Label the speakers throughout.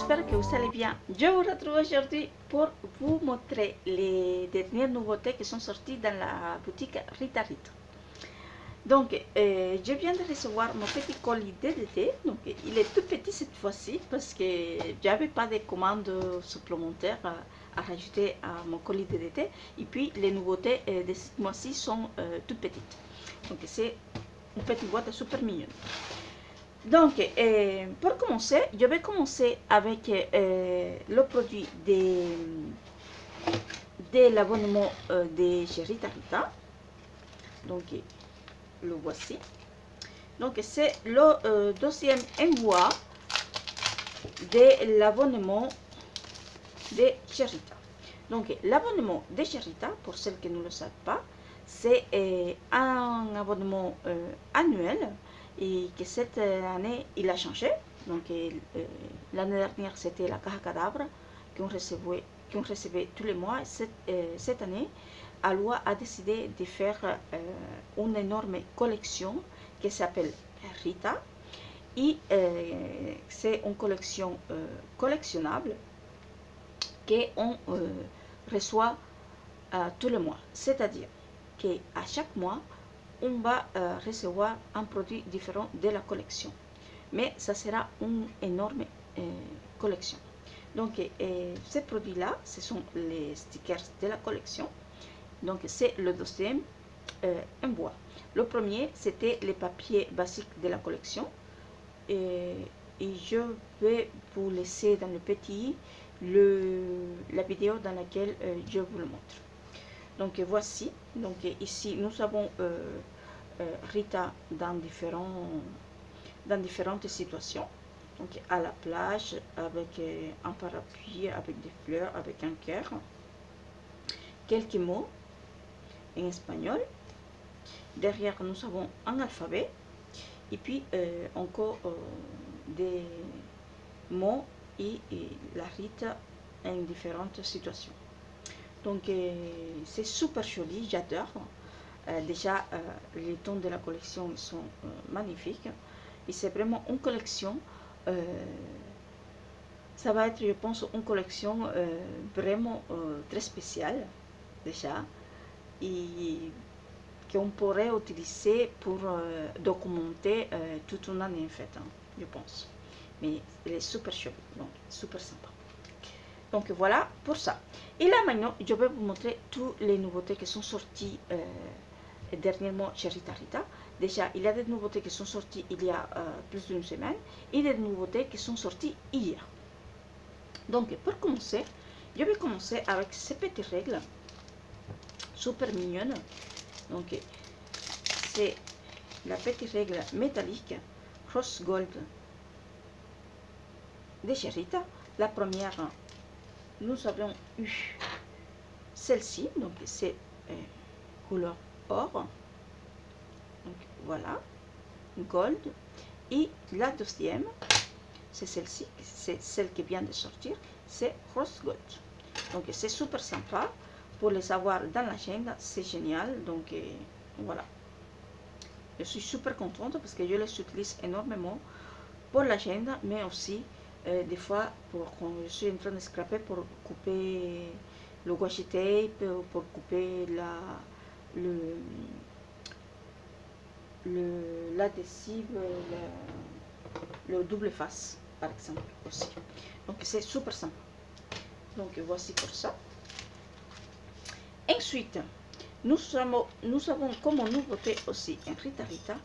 Speaker 1: j'espère que vous allez bien. Je vous retrouve aujourd'hui pour vous montrer les dernières nouveautés qui sont sorties dans la boutique Rita Rita. Donc, je viens de recevoir mon petit colis DDT. Donc, il est tout petit cette fois-ci parce que j'avais pas de commandes supplémentaires à rajouter à mon colis DDT. Et puis, les nouveautés de ce mois-ci sont toutes petites. Donc, c'est une petite boîte super mignonne. Donc, pour commencer, je vais commencer avec le produit de l'abonnement de chez Rita Rita. Donc, le voici. Donc, c'est le deuxième envoi de l'abonnement de chez Rita. Donc, l'abonnement de chez Rita, pour celles qui ne le savent pas, c'est un abonnement annuel et que cette année, il a changé. Donc, l'année dernière, c'était la Caja Cadavre qu'on recevait tous les mois. Cette année, Aloha a décidé de faire une énorme collection qui s'appelle Rita. Et c'est une collection collectionnable qu'on reçoit tous les mois. C'est-à-dire qu'à chaque mois, on va recevoir un produit différent de la collection. Mais ça sera une énorme collection. Donc, ces produits-là, ce sont les stickers de la collection. Donc, c'est le deuxième envoi. Le premier, c'était les papiers basiques de la collection. Et je vais vous laisser dans le petit la vidéo dans laquelle je vous le montre. Donc voici, donc ici nous avons Rita dans différentes situations. Donc à la plage, avec un parapluie, avec des fleurs, avec un cœur. Quelques mots en espagnol. Derrière nous avons un alphabet. Et puis encore des mots et la Rita en différentes situations. Donc c'est super joli, j'adore. Déjà les tons de la collection sont magnifiques et c'est vraiment une collection. Ça va être, je pense, une collection vraiment très spéciale déjà et qu'on pourrait utiliser pour documenter toute une année en fait, hein, je pense. Mais elle est super jolie, donc super sympa. Donc voilà pour ça. Et là maintenant, je vais vous montrer toutes les nouveautés qui sont sorties dernièrement chez Rita Rita. Déjà, il y a des nouveautés qui sont sorties il y a plus d'une semaine et des nouveautés qui sont sorties hier. Donc pour commencer, je vais commencer avec ces petites règles super mignonnes. Donc c'est la petite règle métallique Rose Gold de chez Rita. La première, nous avons eu celle-ci, donc c'est couleur or, donc voilà, gold. Et la deuxième, c'est celle-ci, c'est celle qui vient de sortir, c'est rose gold. Donc c'est super sympa pour les avoir dans l'agenda, c'est génial. Donc voilà, je suis super contente parce que je les utilise énormément pour l'agenda, mais aussi des fois pour quand je suis en train de scraper pour couper le washi tape, pour couper l'adhésif, le double face par exemple aussi. Donc c'est super sympa. Donc voici pour ça. Ensuite, nous avons comme nouveauté aussi en Rita Rita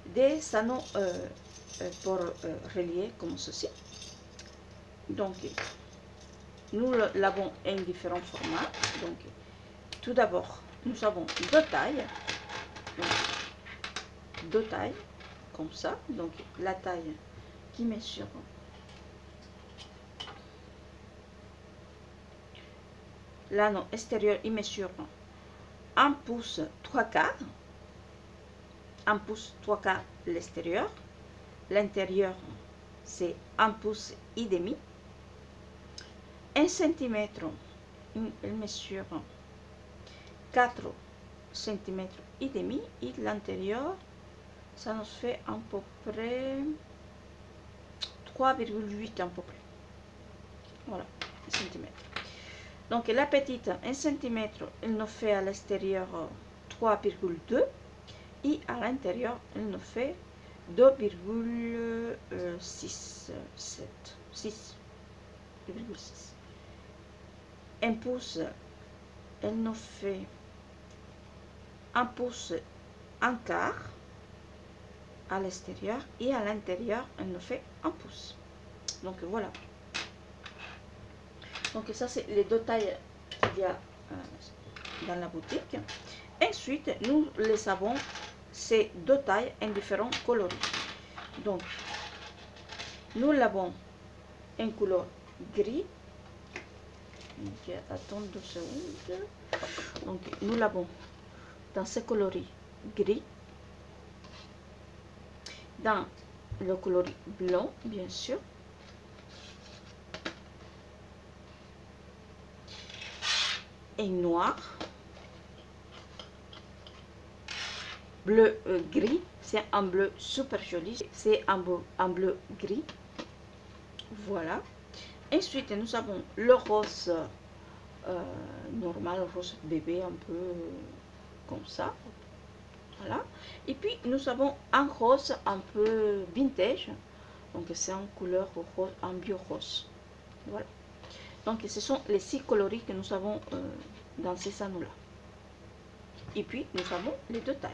Speaker 1: des anneaux pour relier comme ceci. Donc nous l'avons en différents formats. Donc tout d'abord nous avons deux tailles, comme ça. Donc la taille qui mesure l'anneau extérieur, il mesure 1 pouce 3 quarts, 1 pouce 3 quarts l'extérieur, l'intérieur c'est 1 pouce et demi, 1 cm, il mesure 4 cm et demi, et l'intérieur ça nous fait à peu près 3,8 à peu près. Voilà, cm. Donc la petite 1 cm, il nous fait à l'extérieur 3,2 et à l'intérieur, il nous fait 2,6. 6,6. Un pouce, elle nous fait un pouce un quart à l'extérieur et à l'intérieur, elle nous fait un pouce. Donc voilà. Donc ça, c'est les deux tailles qu'il y a dans la boutique. Ensuite, nous les avons ces deux tailles en différents coloris. Donc, nous l'avons en couleur gris. Okay, attends 2 secondes. Donc, nous l'avons dans ce coloris gris, dans le coloris blanc, bien sûr, et noir, bleu gris. C'est un bleu super joli, c'est un bleu gris. Voilà. Ensuite, nous avons le rose normal, rose bébé, un peu comme ça. Voilà. Et puis, nous avons un rose un peu vintage. Donc, c'est en couleur rose, en bio rose. Voilà. Donc, ce sont les 6 coloris que nous avons dans ces anneaux-là. Et puis, nous avons les deux tailles.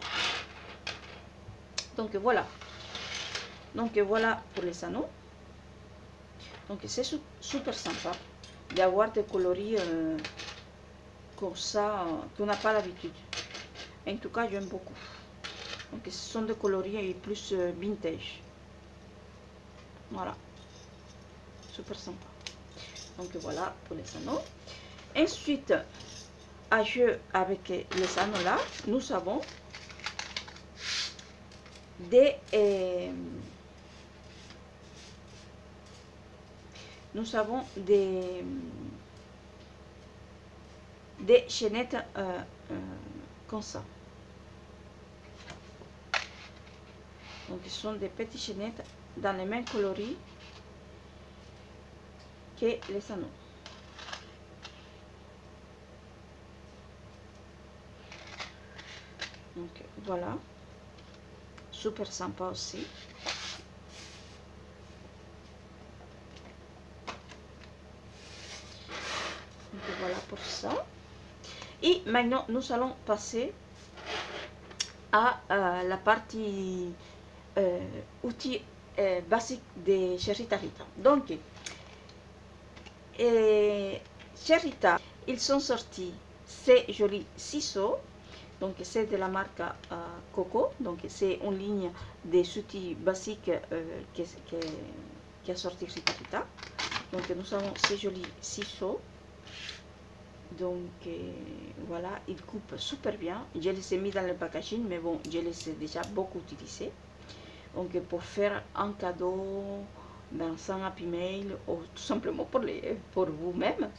Speaker 1: Donc, voilà. Donc, voilà pour les anneaux. Donc, c'est super sympa d'avoir des coloris comme ça, qu'on n'a pas l'habitude. En tout cas, j'aime beaucoup. Donc, ce sont des coloris plus vintage. Voilà. Super sympa. Donc, voilà pour les anneaux. Ensuite, à jeu avec les anneaux là, nous avons des chaînettes comme ça. Donc, ce sont des petites chaînettes dans les mêmes coloris que les anneaux. Donc, voilà. Super sympa aussi. Donc, voilà pour ça. Et maintenant, nous allons passer à la partie outils basiques de chez Rita Rita. Donc, chez Rita, ils sont sortis ces jolis ciseaux. Donc, c'est de la marque Coco. Donc, c'est une ligne des outils basiques qui a sorti Rita Rita. Donc, nous avons ces jolis ciseaux. Donc, voilà, ils coupent super bien. Je les ai mis dans le packaging, mais bon, je les ai déjà beaucoup utilisés. Donc, pour faire un cadeau dans un Happy Mail ou tout simplement pour vous-même,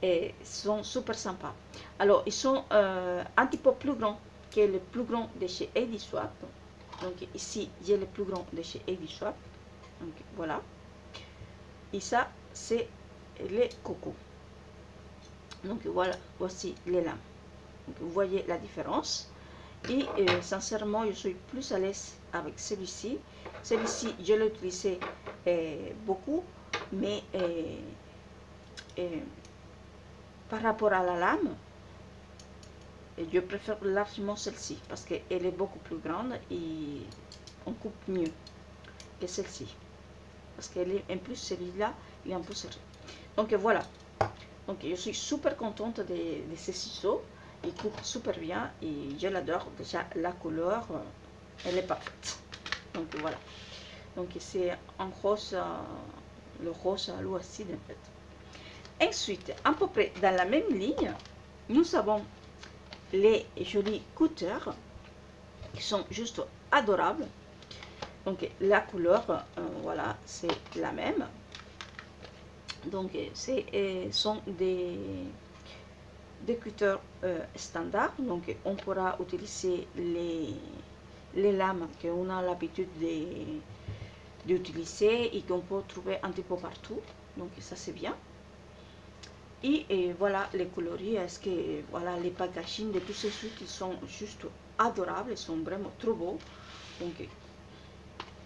Speaker 1: et sont super sympas. Alors, ils sont un petit peu plus grands que le plus grand de chez Heidi Swapp. Donc, ici, j'ai le plus grand de chez Heidi Swapp. Donc, voilà. Et ça, c'est les cocos. Donc, voilà, voici les lames. Donc, vous voyez la différence. Et sincèrement, je suis plus à l'aise avec celui-ci. Celui-ci, je l'ai utilisé beaucoup, mais par rapport à la lame, je préfère largement celle-ci parce qu'elle est beaucoup plus grande et on coupe mieux que celle-ci. Parce qu'elle est en plus, celui-là, il est un peu serré. Donc voilà. Donc je suis super contente de ces ciseaux. Ils coupent super bien et je l'adore. Déjà la couleur, elle est parfaite. Donc voilà. Donc c'est en rose, le rose à l'eau acide en fait. Ensuite, à peu près dans la même ligne, nous avons les jolis cutters qui sont juste adorables. Donc la couleur, voilà, c'est la même. Donc sont des cutters standards. Donc on pourra utiliser les lames qu'on a l'habitude d'utiliser et qu'on peut trouver un petit peu partout. Donc ça c'est bien. Et voilà les coloris. Est-ce que voilà les packaging de tous ces trucs qui sont juste adorables, ils sont vraiment trop beaux. Donc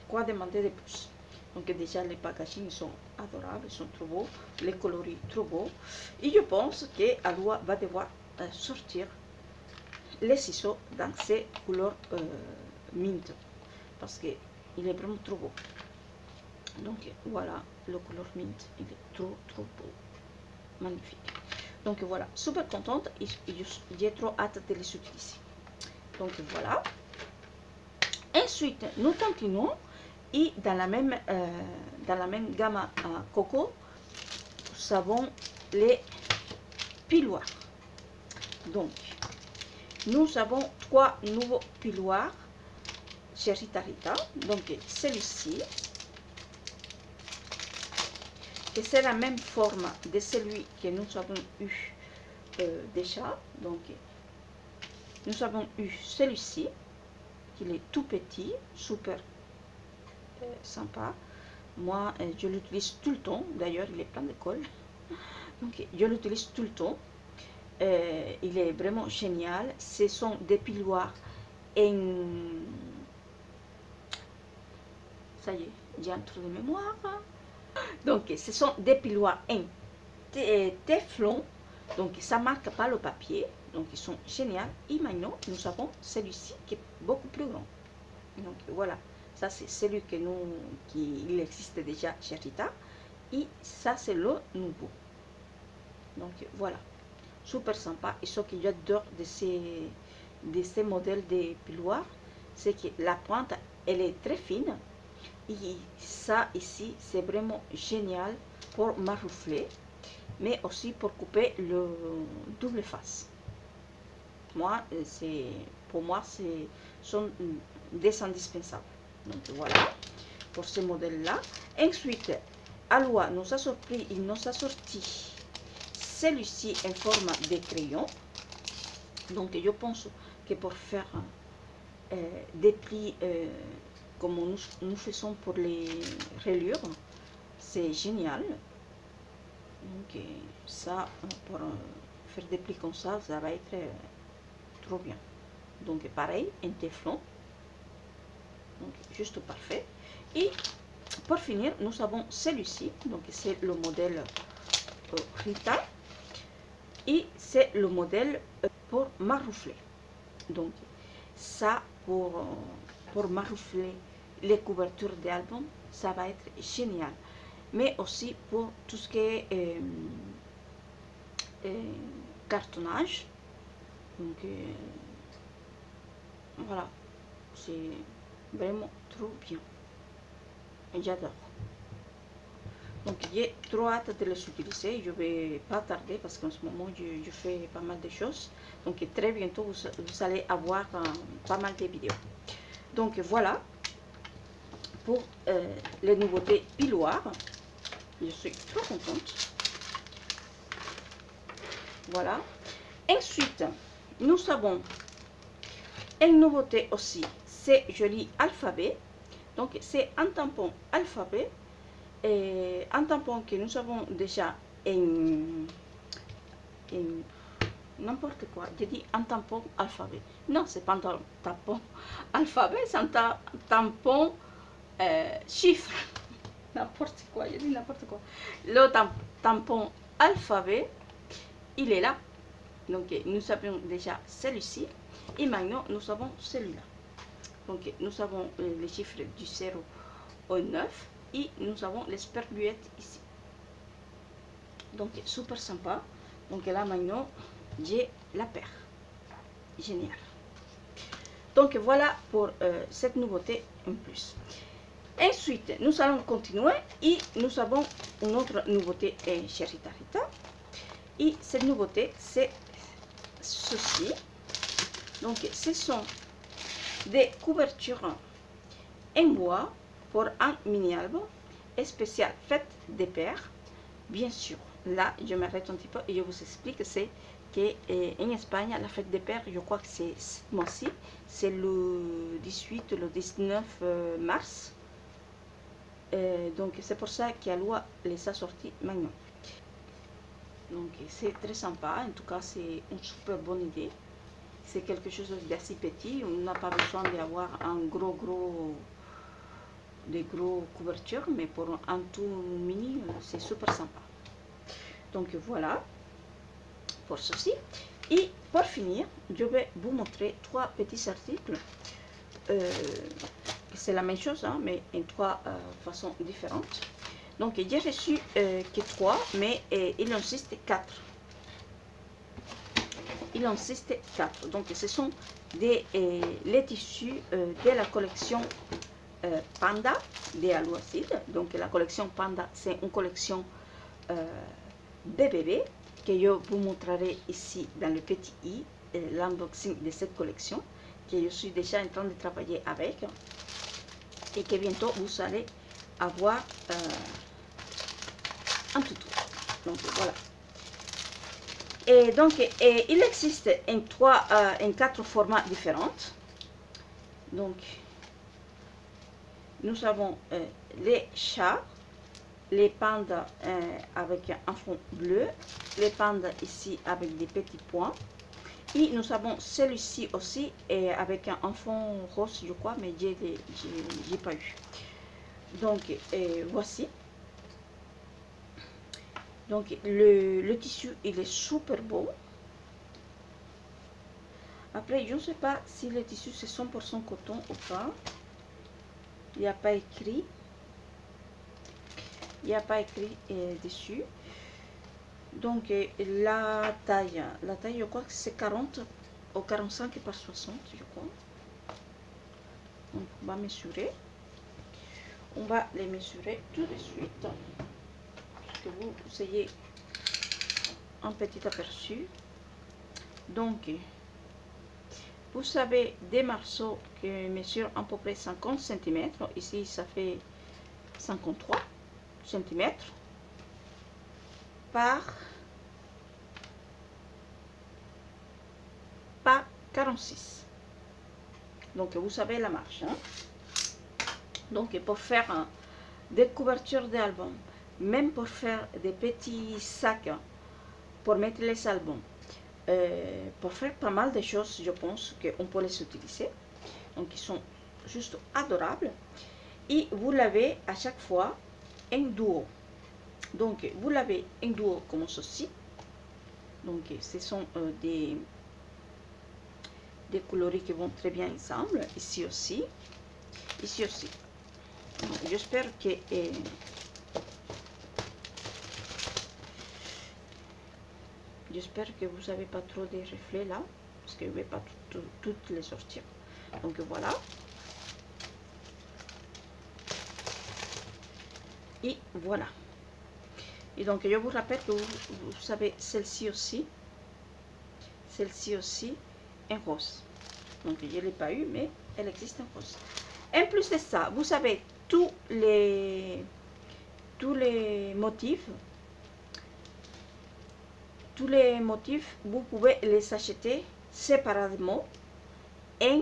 Speaker 1: quoi demander de plus? Donc déjà les packaging sont adorables, ils sont trop beaux, les coloris trop beaux. Et je pense que Aloha va devoir sortir les ciseaux dans ces couleurs mint, parce que il est vraiment trop beau. Donc voilà le couleur mint, il est trop beau, magnifique. Donc voilà, super contente et j'ai trop hâte de les utiliser. Donc voilà. Ensuite nous continuons et dans la même gamme coco, nous avons les piloires. Donc nous avons 3 nouveaux piloires chez Rita Rita. Donc celui-ci, que c'est la même forme de celui que nous avons eu déjà. Donc nous avons eu celui-ci, qui est tout petit, super sympa. Moi je l'utilise tout le temps, d'ailleurs il est plein de colle, donc je l'utilise tout le temps. Il est vraiment génial. Ce sont des piloires en... Ça y est, j'ai un trou de mémoire. Donc ce sont des piloires en téflon, donc ça ne marque pas le papier, donc ils sont géniaux. Et maintenant nous avons celui-ci qui est beaucoup plus grand. Donc voilà, ça c'est celui que il existe déjà chez Rita, et ça c'est le nouveau. Donc voilà, super sympa. Et ce que j'adore de ces modèles de piloires, c'est que la pointe elle est très fine, et ça ici c'est vraiment génial pour maroufler, mais aussi pour couper le double face. Pour moi c'est sont des indispensables. Donc voilà pour ce modèle là. Ensuite Aloha nous a sorti celui-ci en forme de crayon. Donc je pense que pour faire des plis comme nous faisons pour les reliures, c'est génial. Donc ça, pour faire des plis comme ça va être trop bien. Donc pareil, un téflon, donc juste parfait. Et pour finir, nous avons celui-ci, donc c'est le modèle Rita, et c'est le modèle pour maroufler. Donc ça, pour maroufler les couvertures d'album, ça va être génial. Mais aussi pour tout ce qui est cartonnage. Donc voilà, c'est vraiment trop bien. J'adore. Donc j'ai trop hâte de les utiliser. Je vais pas tarder parce qu'en ce moment je fais pas mal de choses. Donc très bientôt vous allez avoir pas mal de vidéos. Donc voilà pour les nouveautés piloires. Je suis trop contente. Voilà. Ensuite, nous avons une nouveauté aussi. C'est joli alphabet. Donc c'est un tampon alphabet. Et un tampon que nous avons déjà en n'importe quoi. J'ai dit un tampon alphabet. Non, c'est pas un tampon alphabet, c'est un tampon chiffre. N'importe quoi, j'ai dit n'importe quoi. Le tampon alphabet, il est là. Donc nous avons déjà celui-ci. Et maintenant nous avons celui-là. Donc nous avons les chiffres du 0 au 9. Et nous avons les sperluettes ici. Donc super sympa. Donc là maintenant j'ai la paire. Génial. Donc voilà pour cette nouveauté en plus. Ensuite nous allons continuer et nous avons une autre nouveauté chez Rita Rita. Et cette nouveauté c'est ceci. Donc ce sont des couvertures en bois pour un mini album spécial fête des pères. Bien sûr, là je m'arrête un petit peu et je vous explique. C'est qu'en Espagne la fête des pères, je crois que c'est ce mois-ci, c'est le 18 le 19 mars. Donc c'est pour ça qu'Aloha les a sortis maintenant. Donc c'est très sympa, en tout cas c'est une super bonne idée. C'est quelque chose d'assez petit, on n'a pas besoin d'avoir des gros couvertures, mais pour un tout mini, c'est super sympa. Donc voilà pour ceci. Et pour finir, je vais vous montrer 3 petits articles. C'est la même chose, hein, mais en 3 façons différentes. Donc j'ai reçu que 3, mais il en existe 4. Il en existe 4. Donc ce sont les tissus de la collection Panda de Aloha Seed. Donc la collection Panda, c'est une collection de bébés que je vous montrerai ici dans le petit i, l'unboxing de cette collection que je suis déjà en train de travailler avec et que bientôt vous allez avoir un tuto. Donc voilà. Et donc il existe en 4 formats différents. Donc nous avons les chats, les pandas avec un fond bleu, les pandas ici avec des petits points. Et nous avons celui-ci aussi avec un fond rose, je crois, mais je n'ai pas eu. Donc voici. Donc le tissu, il est super beau. Après, je ne sais pas si le tissu c'est 100% coton ou pas. Il n'y a pas écrit. Il n'y a pas écrit dessus. Donc la taille, je crois que c'est 40 ou 45 par 60, je crois. Donc on va mesurer. On va les mesurer tout de suite. Pour que vous ayez un petit aperçu. Donc vous avez des morceaux qui mesurent à peu près 50 cm. Ici, ça fait 53 cm par 46. Donc, vous savez la marche. Hein? Donc, pour faire des couvertures d'albums, même pour faire des petits sacs pour mettre les albums, pour faire pas mal de choses, je pense qu'on peut les utiliser. Donc ils sont juste adorables. Et vous l'avez à chaque fois en duo. Donc vous l'avez en duo comme ceci. Donc ce sont des coloris qui vont très bien ensemble. Ici aussi. Ici aussi. J'espère que j'espère que vous n'avez pas trop de reflets là, parce que je ne vais pas toutes les sortir. Donc voilà. Et voilà. Et donc je vous rappelle que vous savez celle-ci aussi en rose. Donc je ne l'ai pas eu, mais elle existe en rose. En plus de ça, vous savez tous les motifs. Tous les motifs, vous pouvez les acheter séparément en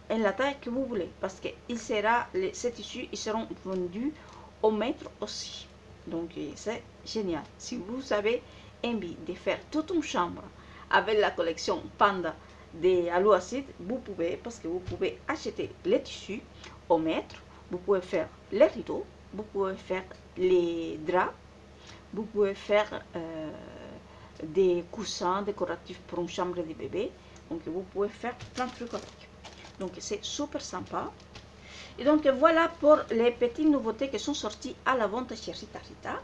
Speaker 1: la taille que vous voulez, parce que ces tissus ils seront vendus au mètre aussi. Donc c'est génial. Si vous avez envie de faire toute une chambre avec la collection Panda de Aloha Seed, vous pouvez, parce que vous pouvez acheter les tissus au mètre, vous pouvez faire les rideaux, vous pouvez faire les draps, vous pouvez faire des coussins décoratifs pour une chambre de bébé. Donc vous pouvez faire plein de trucs avec. Donc c'est super sympa. Et donc voilà pour les petites nouveautés qui sont sorties à la vente chez Rita Rita.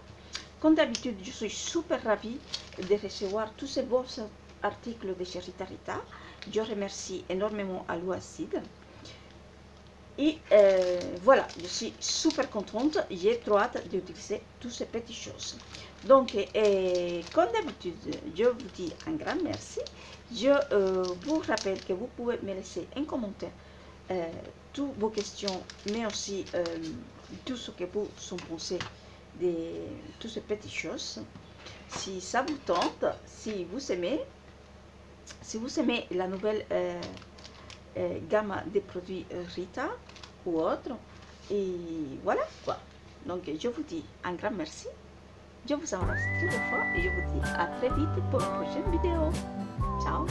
Speaker 1: Comme d'habitude, je suis super ravie de recevoir tous ces beaux articles de chez Rita Rita. Je remercie énormément Aloha Seed. Et voilà, je suis super contente. J'ai trop hâte d'utiliser toutes ces petites choses. Donc, comme d'habitude, je vous dis un grand merci. Je vous rappelle que vous pouvez me laisser un commentaire toutes vos questions, mais aussi tout ce que vous en pensez de toutes ces petites choses. Si ça vous tente, si vous aimez la nouvelle gamme des produits Rita ou autre, Et voilà quoi. Donc je vous dis un grand merci. Je vous embrasse toutefois et je vous dis à très vite pour une prochaine vidéo. Ciao.